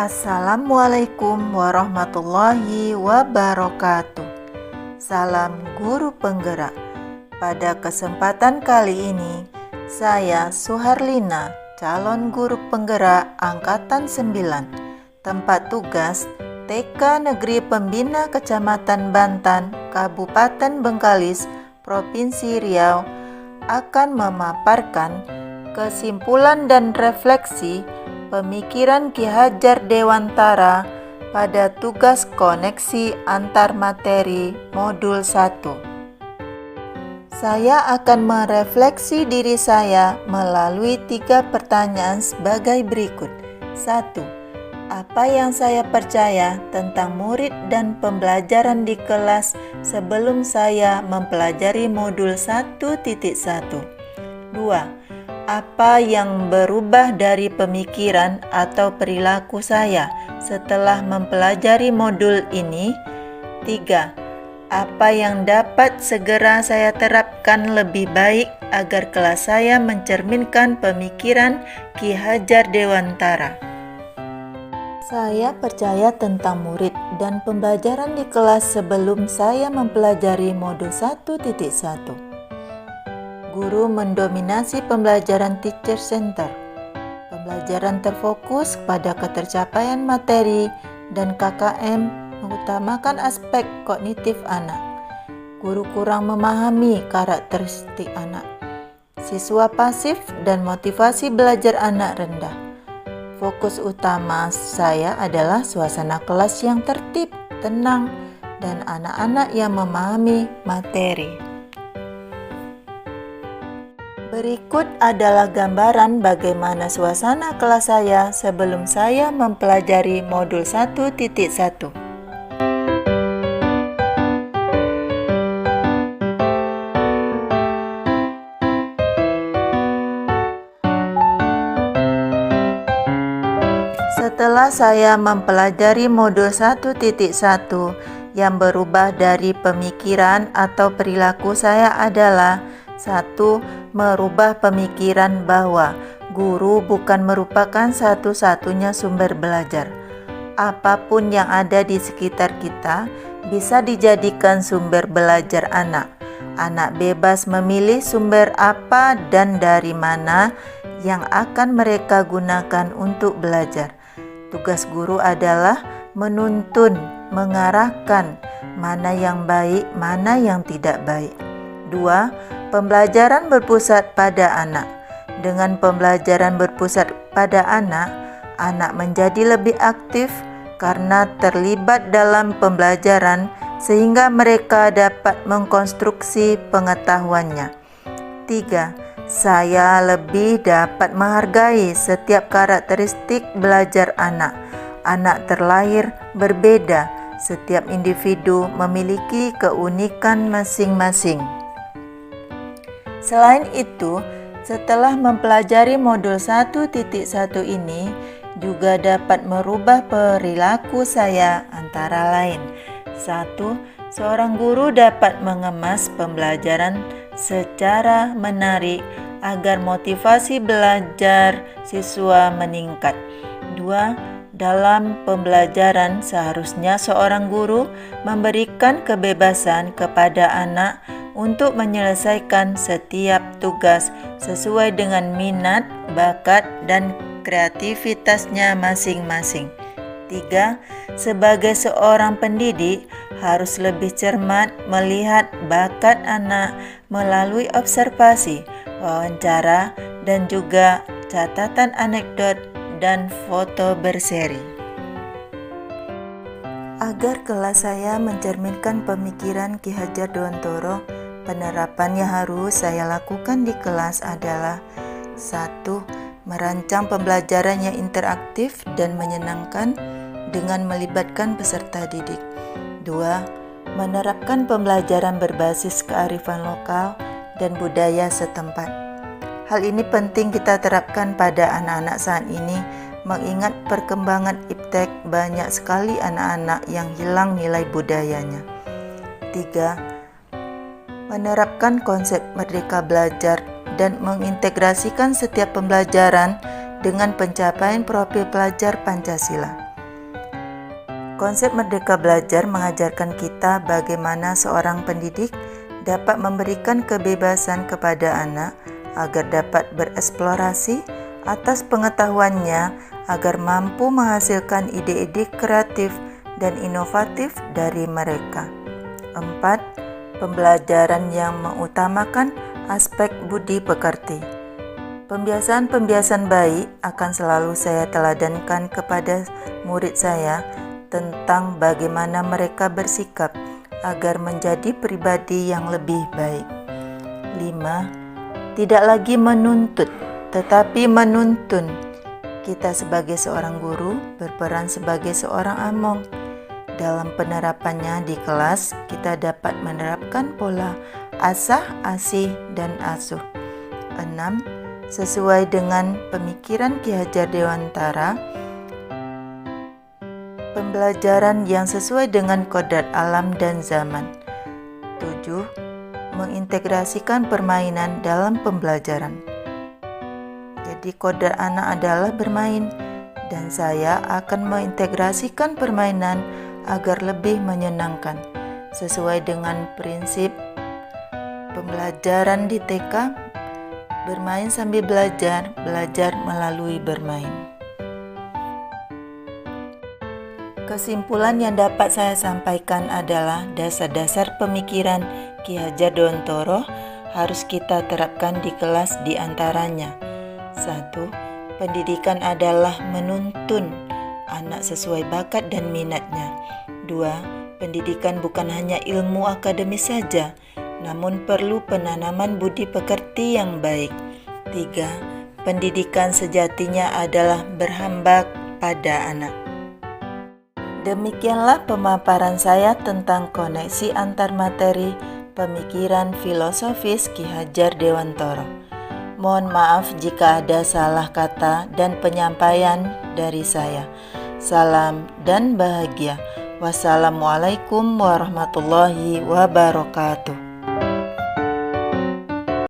Assalamualaikum warahmatullahi wabarakatuh. Salam guru penggerak. Pada kesempatan kali ini, saya Suharlina, calon guru penggerak Angkatan 9, tempat tugas TK Negeri Pembina Kecamatan Bantan, Kabupaten Bengkalis, Provinsi Riau, akan memaparkan kesimpulan dan refleksi pemikiran Ki Hajar Dewantara pada tugas koneksi antar materi modul 1. Saya akan merefleksi diri saya melalui 3 pertanyaan sebagai berikut. 1. Apa yang saya percaya tentang murid dan pembelajaran di kelas sebelum saya mempelajari modul 1.1? 2. Apa yang berubah dari pemikiran atau perilaku saya setelah mempelajari modul ini? 3. Apa yang dapat segera saya terapkan lebih baik agar kelas saya mencerminkan pemikiran Ki Hajar Dewantara? Saya percaya tentang murid dan pembelajaran di kelas sebelum saya mempelajari modul 1.1. Guru mendominasi pembelajaran teacher center. Pembelajaran terfokus pada ketercapaian materi dan KKM mengutamakan aspek kognitif anak. Guru kurang memahami karakteristik anak. Siswa pasif dan motivasi belajar anak rendah. Fokus utama saya adalah suasana kelas yang tertib, tenang, dan anak-anak yang memahami materi. Berikut adalah gambaran bagaimana suasana kelas saya sebelum saya mempelajari modul 1.1. Setelah saya mempelajari modul 1.1, yang berubah dari pemikiran atau perilaku saya adalah 1. Merubah pemikiran bahwa guru bukan merupakan satu-satunya sumber belajar. Apapun yang ada di sekitar kita bisa dijadikan sumber belajar anak. Anak bebas memilih sumber apa dan dari mana yang akan mereka gunakan untuk belajar. Tugas guru adalah menuntun, mengarahkan mana yang baik, mana yang tidak baik. 2. Pembelajaran berpusat pada anak. Dengan pembelajaran berpusat pada anak, anak menjadi lebih aktif karena terlibat dalam pembelajaran sehingga mereka dapat mengkonstruksi pengetahuannya. 3. Saya lebih dapat menghargai setiap karakteristik belajar anak. Anak terlahir berbeda, setiap individu memiliki keunikan masing-masing. Selain itu, setelah mempelajari modul 1.1 ini juga dapat merubah perilaku saya antara lain. 1. Seorang guru dapat mengemas pembelajaran secara menarik agar motivasi belajar siswa meningkat. 2. Dalam pembelajaran seharusnya seorang guru memberikan kebebasan kepada anak untuk menyelesaikan setiap tugas sesuai dengan minat, bakat, dan kreativitasnya masing-masing. 3. Sebagai seorang pendidik, harus lebih cermat melihat bakat anak melalui observasi, wawancara, dan juga catatan anekdot dan foto berseri. Agar kelas saya mencerminkan pemikiran Ki Hajar Dewantara, penerapan yang harus saya lakukan di kelas adalah 1. Merancang pembelajaran yang interaktif dan menyenangkan dengan melibatkan peserta didik. 2. Menerapkan pembelajaran berbasis kearifan lokal dan budaya setempat. Hal ini penting kita terapkan pada anak-anak saat ini, mengingat perkembangan iptek banyak sekali anak-anak yang hilang nilai budayanya. 3. Menerapkan konsep merdeka belajar dan mengintegrasikan setiap pembelajaran dengan pencapaian profil pelajar Pancasila. Konsep Merdeka Belajar mengajarkan kita bagaimana seorang pendidik dapat memberikan kebebasan kepada anak agar dapat bereksplorasi atas pengetahuannya agar mampu menghasilkan ide-ide kreatif dan inovatif dari mereka. 4. Pembelajaran yang mengutamakan aspek budi pekerti. Pembiasaan-pembiasaan baik akan selalu saya teladankan kepada murid saya tentang bagaimana mereka bersikap agar menjadi pribadi yang lebih baik. 5. Tidak lagi menuntut, tetapi menuntun. Kita sebagai seorang guru berperan sebagai seorang among. Dalam penerapannya di kelas, kita dapat menerapkan pola asah, asih, dan asuh. 6. Sesuai dengan pemikiran Ki Hajar Dewantara, pembelajaran yang sesuai dengan kodrat alam dan zaman. 7. Mengintegrasikan permainan dalam pembelajaran. Jadi kodrat anak adalah bermain, dan saya akan mengintegrasikan permainan agar lebih menyenangkan. Sesuai dengan prinsip pembelajaran di TK, bermain sambil belajar, belajar melalui bermain. Kesimpulan yang dapat saya sampaikan adalah dasar-dasar pemikiran Ki Hajar Dewantara harus kita terapkan di kelas, di antaranya. 1. Pendidikan adalah menuntun anak sesuai bakat dan minatnya. 2. Pendidikan bukan hanya ilmu akademis saja, namun perlu penanaman budi pekerti yang baik. 3. Pendidikan sejatinya adalah berhamba pada anak. Demikianlah pemaparan saya tentang koneksi antar materi pemikiran filosofis Ki Hajar Dewantara. Mohon maaf jika ada salah kata dan penyampaian dari saya. Salam dan bahagia. Wassalamualaikum warahmatullahi wabarakatuh.